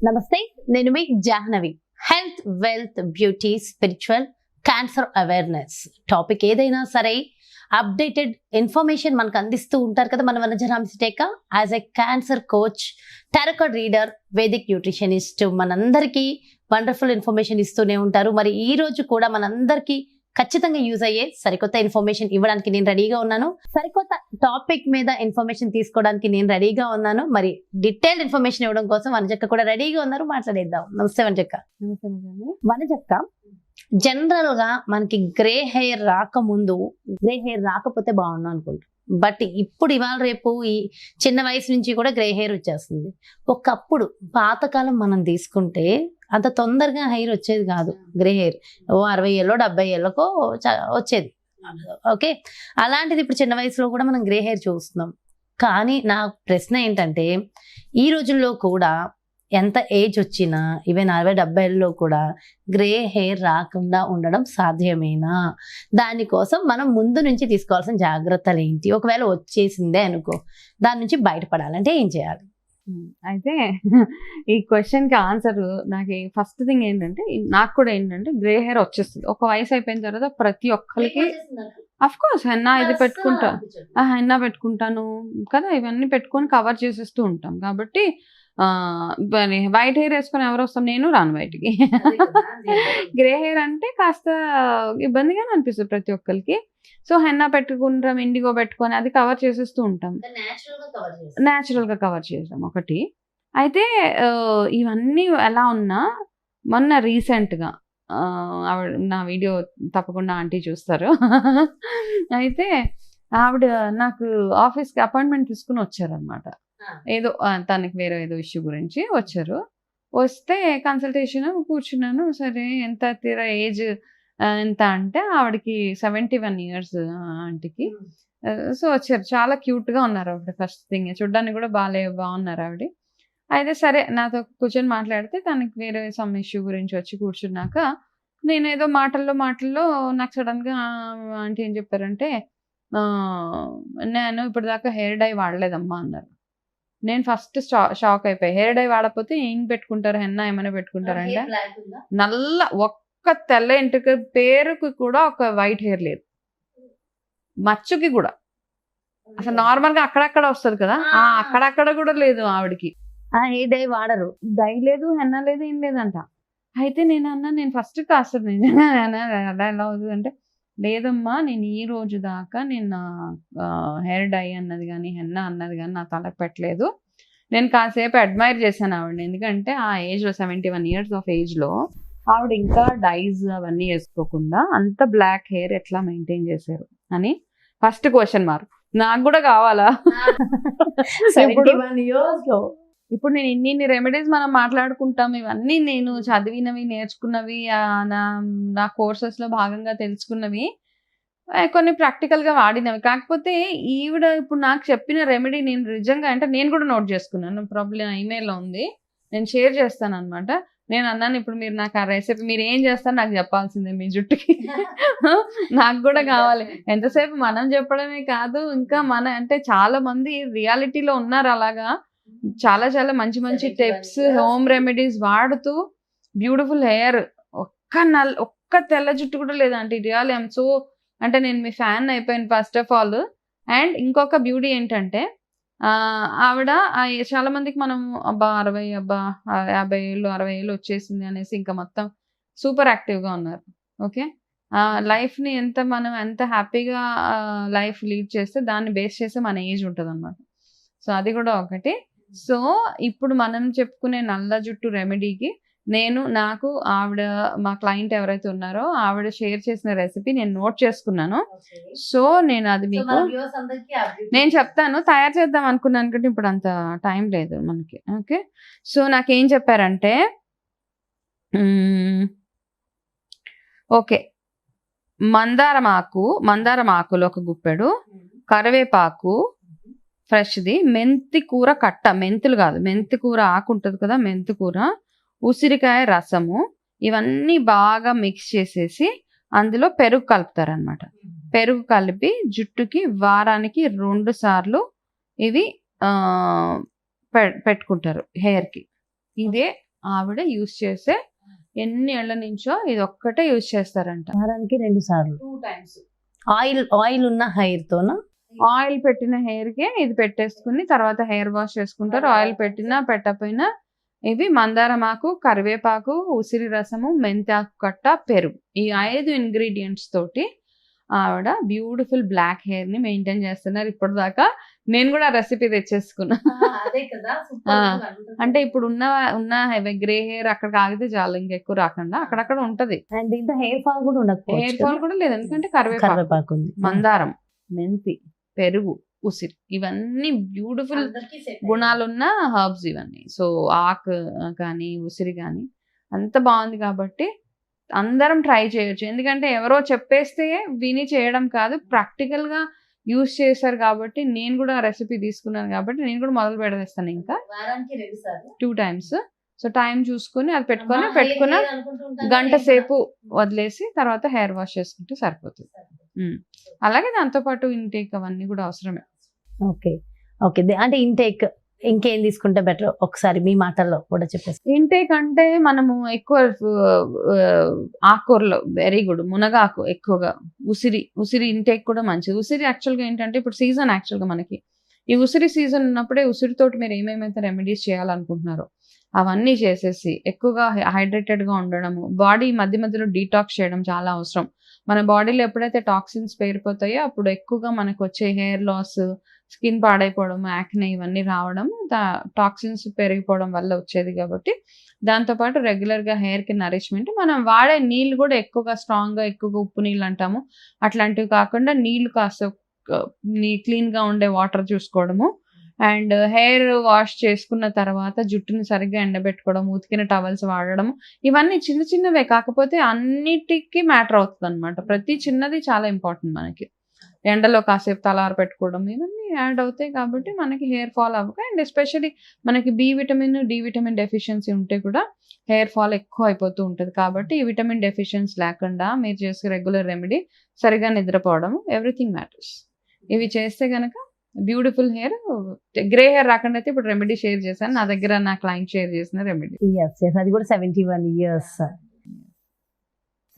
నమస్తే, నేను మీ Jahnavi. Health, wealth, beauty, spiritual, cancer awareness topic ఏదైనా సరే అప్డేటెడ్ ఇన్ఫర్మేషన్ మనకు అందిస్తూ ఉంటారు కదా మన వనజరాంశిటేక. As a cancer coach, tarot reader, Vedic nutritionist మనందరికీ వండర్ఫుల్ ఇన్ఫర్మేషన్ ఇస్తూనే ఉంటారు. మరి ఈ రోజు కూడా మనందరికీ ఖచ్చితంగా యూజ్ అయ్యే సరికొత్త ఇన్ఫర్మేషన్ ఇవ్వడానికి నేను రెడీగా ఉన్నాను. సరికొత్త టాపిక్ మీద ఇన్ఫర్మేషన్ తీసుకోవడానికి నేను రెడీగా ఉన్నాను. మరి డీటెయిల్డ్ ఇన్ఫర్మేషన్ ఇవ్వడం కోసం వనజక్క కూడా రెడీగా ఉన్నారు. మాట్లాడేద్దాం. నమస్తే వనజక్క. వనజక్క, జనరల్ గా మనకి గ్రే హెయిర్ రాకముందు గ్రే హెయిర్ రాకపోతే బాగుండు అనుకుంటాం. బట్ ఇప్పుడు ఇవాళ రేపు ఈ చిన్న వయసు నుంచి కూడా గ్రే హెయిర్ వచ్చేస్తుంది. ఒకప్పుడు పాతకాలం మనం తీసుకుంటే అంత తొందరగా హెయిర్ వచ్చేది కాదు. గ్రే హెయిర్ 60 ఏళ్ళో 70 ఏళ్ళకో వచ్చేది. ఓకే, అలాంటిది ఇప్పుడు చిన్న వయసులో కూడా మనం గ్రే హెయిర్ చూస్తున్నాం. కానీ నా ప్రశ్న ఏంటంటే, ఈ రోజుల్లో కూడా ఎంత ఏజ్ వచ్చినా ఈవెన్ 60-70 ఏళ్ళలో కూడా గ్రే హెయిర్ రాకుండా ఉండడం సాధ్యమేనా? దానికోసం మనం ముందు నుంచి తీసుకోవాల్సిన జాగ్రత్తలు ఏంటి? ఒకవేళ వచ్చేసిందే అనుకో, దాని నుంచి బయటపడాలంటే ఏం చేయాలి? అయితే ఈ క్వశ్చన్కి ఆన్సర్ నాకు ఫస్ట్ థింగ్ ఏంటంటే, నాకు కూడా ఏంటంటే గ్రే హెయిర్ వచ్చేస్తుంది ఒక వయసు అయిపోయిన తర్వాత. ప్రతి ఒక్కరికి అఫ్ కోర్స్ హెన్నా ఇది హెన్నా పెట్టుకుంటాను కదా, ఇవన్నీ పెట్టుకొని కవర్ చేసేస్తూ ఉంటాం. కాబట్టి వైట్ హెయిర్ వేసుకొని ఎవరు వస్తాం? నేను రాను బయటికి. గ్రే హెయిర్ అంటే కాస్త ఇబ్బందిగానే అనిపిస్తుంది ప్రతి ఒక్కరికి. సో హెన్నా పెట్టుకుంటాం, ఇండిగో పెట్టుకొని అది కవర్ చేసేస్తూ ఉంటాం. న్యాచురల్గా కవర్ చేసాం ఒకటి. అయితే ఇవన్నీ ఎలా ఉన్నా, మొన్న రీసెంట్గా ఆవిడ నా వీడియో తప్పకుండా ఆంటీ చూస్తారు. అయితే ఆవిడ నాకు ఆఫీస్కి అపాయింట్మెంట్ తీసుకుని వచ్చారనమాట. ఏదో తనకి వేరే ఏదో ఇష్యూ గురించి వచ్చారు. వస్తే కన్సల్టేషన్ కూర్చున్నాను. సరే ఎంత తీరా ఏజ్ ఎంత అంటే ఆవిడకి 71 years ఆంటీకి. సో వచ్చారు, చాలా క్యూట్గా ఉన్నారు ఆవిడ. ఫస్ట్ థింగ్ చూడ్డానికి కూడా బాగున్నారు ఆవిడ. అయితే సరే నాతో కూర్చొని మాట్లాడితే తనకి వేరే సమ్ ఇష్యూ గురించి వచ్చి కూర్చున్నాక, నేను ఏదో మాటల్లో నాకు సడన్గా ఆంటీ ఏం చెప్పారంటే, నేను ఇప్పటిదాకా హెయిర్ డై వాడలేదమ్మా అన్నారు. నేను ఫస్ట్ షాక్ అయిపోయి, హెయిర్ డై వాడకపోతే ఏం పెట్టుకుంటారు, హెన్నా ఏమైనా పెట్టుకుంటారంటే నల్ల ఒక్క తెల్ల ఇంటికి పేరుకి కూడా ఒక వైట్ హెయిర్ లేదు, మచ్చుకి కూడా. అసలు నార్మల్ గా అక్కడక్కడ వస్తుంది కదా, అక్కడక్కడ కూడా లేదు ఆవిడకి. హెయిర్ డై వాడరు, డై లేదు, హెన్నా లేదు, ఏం లేదంట. అయితే నేను ఫస్ట్ కాస్త నిజంగా అలా ఎలా అవుతుంది అంటే, లేదమ్మా నేను ఈ రోజు దాకా నేను హెయిర్ డై అన్నది కానీ హెన్నా అన్నది కానీ నా తలకు పెట్టలేదు. నేను కాసేపు అడ్మైర్ చేశాను ఆవిడని, ఎందుకంటే ఆ ఏజ్లో 71 years ఆఫ్ ఏజ్లో ఆవిడ ఇంకా డైస్ అవన్నీ వేసుకోకుండా అంత బ్లాక్ హెయిర్ ఎట్లా మెయింటైన్ చేశారు అని ఫస్ట్ క్వశ్చన్ మార్క్. నాకు కూడా కావాలా? 71 years లో ఇప్పుడు నేను ఇన్ని రెమెడీస్ మనం మాట్లాడుకుంటాం, ఇవన్నీ నేను చదివినవి, నేర్చుకున్నవి, నా కోర్సెస్లో భాగంగా తెలుసుకున్నవి, కొన్ని ప్రాక్టికల్గా వాడినవి. కాకపోతే ఈవిడ ఇప్పుడు నాకు చెప్పిన రెమెడీ నేను నిజంగా అంటే నేను కూడా నోట్ చేసుకున్నాను. ప్రాబ్లం ఈమెయిల్లో ఉంది, నేను షేర్ చేస్తాను అనమాట. నేను అన్నాను, ఇప్పుడు మీరు నాకు ఆ రెసిపీ మీరు ఏం చేస్తారు నాకు చెప్పాల్సిందే మీ జుట్టుకి. నాకు కూడా కావాలి. ఎంతసేపు మనం చెప్పడమే కాదు, ఇంకా అంటే చాలా మంది రియాలిటీలో ఉన్నారు అలాగా. చాలా మంచి టిప్స్, హోమ్ రెమెడీస్ వాడుతూ బ్యూటిఫుల్ హెయిర్. ఒక్క తెల్ల జుట్టు కూడా లేదంటే రియల్ ఐఎమ్ సో అంటే నేను మీ ఫ్యాన్ అయిపోయాను ఫస్ట్ ఆఫ్ ఆల్. అండ్ ఇంకొక బ్యూటీ ఏంటంటే, ఆవిడ చాలా మందికి మనం 50 ఏళ్ళు 60 ఏళ్ళు వచ్చేసింది అనేసి ఇంకా మొత్తం సూపర్ యాక్టివ్గా ఉన్నారు. ఓకే, లైఫ్ని మనం ఎంత హ్యాపీగా లైఫ్ లీడ్ చేస్తే దాన్ని బేస్ చేస్తే మన ఏజ్ ఉంటుంది అనమాట. సో అది కూడా ఒకటి. సో ఇప్పుడు మనం చెప్పుకునే నల్ల జుట్టు రెమెడీకి నాకు ఆవిడ మా క్లయింట్ ఎవరైతే ఉన్నారో ఆవిడ షేర్ చేసిన రెసిపీ నేను నోట్ చేసుకున్నాను. సో నేను అది మీకు నేను చెప్తాను. తయారు చేద్దాం అనుకున్నాను కానీ ఇప్పుడు అంత టైం లేదు మనకి. ఓకే, సో నాకేం చెప్పారంటే, ఓకే, మందారం ఆకులు ఒక గుప్పెడు, కరివేపాకు ఫ్రెష్ది, మెంతి కూర కట్ట, మెంతులు కాదు, మెంతి కూర ఆకు ఉంటుంది కదా, మెంతి కూర, ఉసిరికాయ రసము, ఇవన్నీ బాగా మిక్స్ చేసేసి అందులో పెరుగు కలుపుతారనమాట. పెరుగు కలిపి జుట్టుకి వారానికి 2 సార్లు ఇవి పెట్టుకుంటారు హెయిర్కి. ఇదే ఆవిడ యూజ్ చేసే ఎన్ని ఏళ్ల నుంచో ఇది ఒక్కటే యూజ్ చేస్తారంట. వారానికి 2 సార్లు 2 times. ఆయిల్ ఉన్న హెయిర్ తోనా? ఆయిల్ పెట్టిన హెయిర్ కే ఇది పెట్టేసుకుని తర్వాత హెయిర్ వాష్ చేసుకుంటారు. ఆయిల్ పెట్టినా పెట్టకపోయినా ఇవి మందారమాకు, కరివేపాకు, ఉసిరి రసము, మెంతాకు కట్ట, పెరుగు, ఈ 5 ఇంగ్రీడియంట్స్ తోటి ఆవిడ బ్యూటిఫుల్ బ్లాక్ హెయిర్ ని మెయింటైన్ చేస్తున్నారు. ఇప్పటిదాకా నేను కూడా రెసిపీ తెచ్చేసుకున్నా. అంటే ఇప్పుడు ఉన్న గ్రే హెయిర్ అక్కడికి ఆగితే చాలు, ఇంకెక్కువ రాకుండా అక్కడక్కడ ఉంటది. అండ్ దీంతో హెయిర్ ఫాల్ కూడా ఉండకపోవచ్చు. హెయిర్ ఫాల్ కూడా లేదు, ఎందుకంటే కరివేపాకు ఉంది, మందారం, మెంతి, పెరుగు, ఉసిరి, ఇవన్నీ బ్యూటిఫుల్ గుణాలున్న హర్బ్స్ ఇవన్నీ. సో ఆకు కానీ ఉసిరి కానీ అంత బాగుంది కాబట్టి అందరం ట్రై చేయొచ్చు. ఎందుకంటే ఎవరో చెప్పేస్తే విని చేయడం కాదు, ప్రాక్టికల్ గా యూజ్ చేశారు కాబట్టి నేను కూడా రెసిపీ తీసుకున్నాను కాబట్టి నేను కూడా మొదలు పెడేస్తాను. ఇంకా 2 times. సో టైం చూసుకుని అది పెట్టుకున్న గంట సేపు వదిలేసి తర్వాత హెయిర్ వాష్ చేసుకుంటే సరిపోతుంది. అలాగే దాంతో పాటు ఇంటేక్ అవన్నీ కూడా అవసరమే. Okay okay. అంటే ఇంటేక్ ఇంకేం తీసుకుంటే బెటర్ ఒకసారి మీ మాటల్లో కూడా చెప్పేసి. ఇంటేక్ అంటే మనము ఎక్కువ ఆకుకూరలో వెరీ గుడ్, మునగాకు ఎక్కువగా, ఉసిరి ఇంటేక్ కూడా మంచిది. ఉసిరి యాక్చువల్గా ఏంటంటే ఇప్పుడు సీజన్, యాక్చువల్గా మనకి ఈ ఉసిరి సీజన్ ఉన్నప్పుడే ఉసిరితోటి మీరు ఏమేమైతే రెమెడీస్ చేయాలనుకుంటున్నారో అవన్నీ చేసేసి ఎక్కువగా హైడ్రేటెడ్గా ఉండడము, బాడీ మధ్య మధ్యలో డీటాక్స్ చేయడం చాలా అవసరం. మన బాడీలో ఎప్పుడైతే టాక్సిన్స్ పేరిపోతాయో అప్పుడు ఎక్కువగా మనకు వచ్చే హెయిర్ లాస్, స్కిన్ పాడైపోవడం, యాక్నే ఇవన్నీ రావడం టాక్సిన్స్ పెరిగిపోవడం వల్ల వచ్చేది. కాబట్టి దాంతోపాటు రెగ్యులర్గా హెయిర్కి నరిష్మెంట్, మనం వాడే నీళ్ళు కూడా ఎక్కువగా స్ట్రాంగ్గా, ఎక్కువగా ఉప్పు నీళ్ళు అంటాము అట్లాంటివి కాకుండా నీళ్ళు కాస్త క్లీన్గా ఉండే వాటర్ చూసుకోవడము. అండ్ హెయిర్ వాష్ చేసుకున్న తర్వాత జుట్టుని సరిగ్గా ఎండబెట్టుకోవడం, ఉతికిన టవల్స్ వాడడం, ఇవన్నీ చిన్న చిన్నవే కాకపోతే అన్నిటికీ మ్యాటర్ అవుతుంది అనమాట. ప్రతి చిన్నది చాలా ఇంపార్టెంట్ మనకి. ఎండలో కాసేపు తలారు పెట్టుకోవడం ఇవన్నీ యాడ్ అవుతాయి కాబట్టి మనకి హెయిర్ ఫాల్ అవ్వక, అండ్ ఎస్పెషల్లీ మనకి B vitamin, D vitamin deficiency ఉంటే కూడా హెయిర్ ఫాల్ ఎక్కువ అయిపోతూ ఉంటుంది. కాబట్టి ఈ విటమిన్ డెఫిషియన్సీ లేకుండా మీరు చేసే రెగ్యులర్ రెమెడీ, సరిగా నిద్రపోవడం, ఎవ్రీథింగ్ మ్యాటర్స్. ఇవి చేస్తే కనుక బ్యూటిఫుల్ హెయిర్, గ్రే హెయిర్ రాకుండా అయితే ఇప్పుడు రెమెడీ షేర్ చేశాను, నా దగ్గర నా క్లయింట్ షేర్ చేసిన రెమెడీ. అది కూడా 71 years.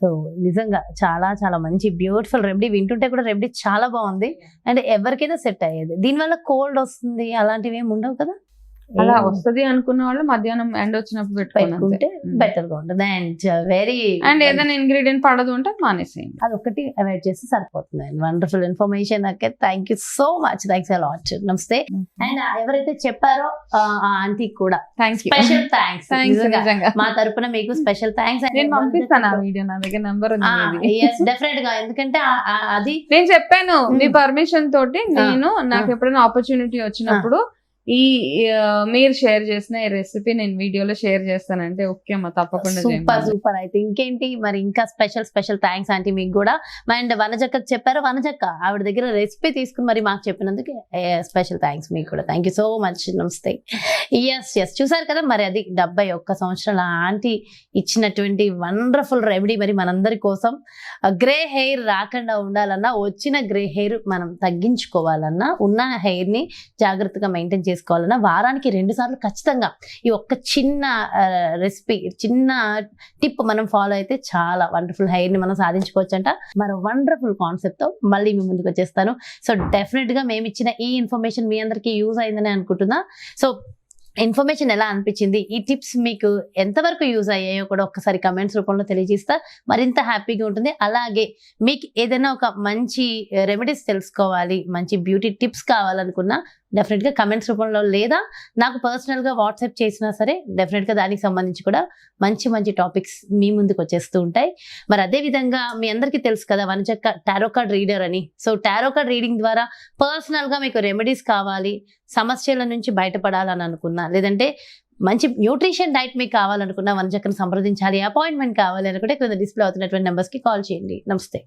సో నిజంగా చాలా చాలా మంచి బ్యూటిఫుల్ రెమెడీ. వింటుంటే కూడా రెమెడీ చాలా బాగుంది అండ్ ఎవరికైనా సెట్ అయ్యేది. దీనివల్ల కోల్డ్ వస్తుంది అలాంటివి ఏమి ఉండవు కదా? అలా వస్తుంది అనుకున్న వాళ్ళు మధ్యాహ్నం ఎండ్ వచ్చినప్పుడు పెట్టుకుంటే బెటర్ గా ఉంటుంది. అండ్ ఏదైనా ఇంగ్రీడియంట్ పడదు అంటే మానేసేయండి, అది ఒకటి అవాయిడ్ చేస్తే సరిపోతుంది. Wonderful information. Thank you so much, thanks a lot. నమస్తే. అండ్ ఎవరైతే చెప్పారో ఆ ఆంటీ కూడా స్పెషల్ థ్యాంక్స్. మా తరపున మీకు స్పెషల్ థ్యాంక్స్. నేను పంపిస్తాను ఆ వీడియో, నా దగ్గర నంబర్ ఉంది. డెఫినెట్ గా, ఎందుకంటే అది నేను చెప్పాను మీ పర్మిషన్ తోటి. నేను నాకు ఎప్పుడైనా ఆపర్చునిటీ వచ్చినప్పుడు ఈ మీరు షేర్ చేసిన ఈ రెసిపీ నేను వీడియోలో షేర్ చేస్తానంటే ఓకే అమ్మా, తప్పకుండా. సూపర్. అయితే ఇంకేంటి మరి, ఇంకా స్పెషల్ థ్యాంక్స్ ఆంటీ మీకు కూడా. అండ్ వనజక్కకు చెప్పారు, వనజక్క ఆవిడ దగ్గర రెసిపీ తీసుకుని మరి మాకు చెప్పినందుకు స్పెషల్ థ్యాంక్స్ మీకు కూడా. Thank you so much. నమస్తే. ఎస్ చూసారు కదా, మరి అది 71 సంవత్సరాల ఆంటీ ఇచ్చినటువంటి వండర్ఫుల్ రెమెడీ. మరి మనందరి కోసం గ్రే హెయిర్ రాకుండా ఉండాలన్నా, వచ్చిన గ్రే హెయిర్ మనం తగ్గించుకోవాలన్నా, ఉన్న హెయిర్ ని జాగ్రత్తగా మెయింటైన్ చేసుకోవాలన్నా వారానికి 2 సార్లు ఖచ్చితంగా ఈ ఒక్క చిన్న రెసిపీ, చిన్న టిప్ మనం ఫాలో అయితే చాలా వండర్ఫుల్ హెయిర్ ని మనం సాధించుకోవచ్చు అంట. మరో వండర్ఫుల్ కాన్సెప్ట్ తో మళ్ళీ మీ ముందుకు వచ్చేస్తాను. సో డెఫినెట్ గా మేము ఇచ్చిన ఈ ఇన్ఫర్మేషన్ మీ అందరికీ యూజ్ అయిందని అనుకుంటున్నా. సో ఇన్ఫర్మేషన్ ఎలా అనిపించింది, ఈ టిప్స్ మీకు ఎంతవరకు యూజ్ అయ్యాయో కూడా ఒక్కసారి కమెంట్స్ రూపంలో తెలియజేస్తా మరింత హ్యాపీగా ఉంటుంది. అలాగే మీకు ఏదైనా ఒక మంచి రెమెడీస్ తెలుసుకోవాలి, మంచి బ్యూటీ టిప్స్ కావాలనుకున్నా డెఫినెట్గా కమెంట్స్ రూపంలో లేదా నాకు పర్సనల్గా వాట్సాప్ చేసినా సరే డెఫినెట్గా దానికి సంబంధించి కూడా మంచి టాపిక్స్ మీ ముందుకు వచ్చేస్తూ ఉంటాయి. మరి అదే విధంగా మీ అందరికీ తెలుసు కదా వనజక్క టారో కార్డ్ రీడర్ అని. సో టారో కార్డ్ రీడింగ్ ద్వారా పర్సనల్గా మీకు రెమెడీస్ కావాలి, సమస్యల నుంచి బయటపడాలని అనుకున్నా, లేదంటే మంచి న్యూట్రిషన్ డైట్ మీకు కావాలనుకున్నా వనజక్కను సంప్రదించాలి, అపాయింట్మెంట్ కావాలి అనుకుంటే కింద డిస్ప్లే అవుతున్నటువంటి నెంబర్స్కి కాల్ చేయండి. నమస్తే.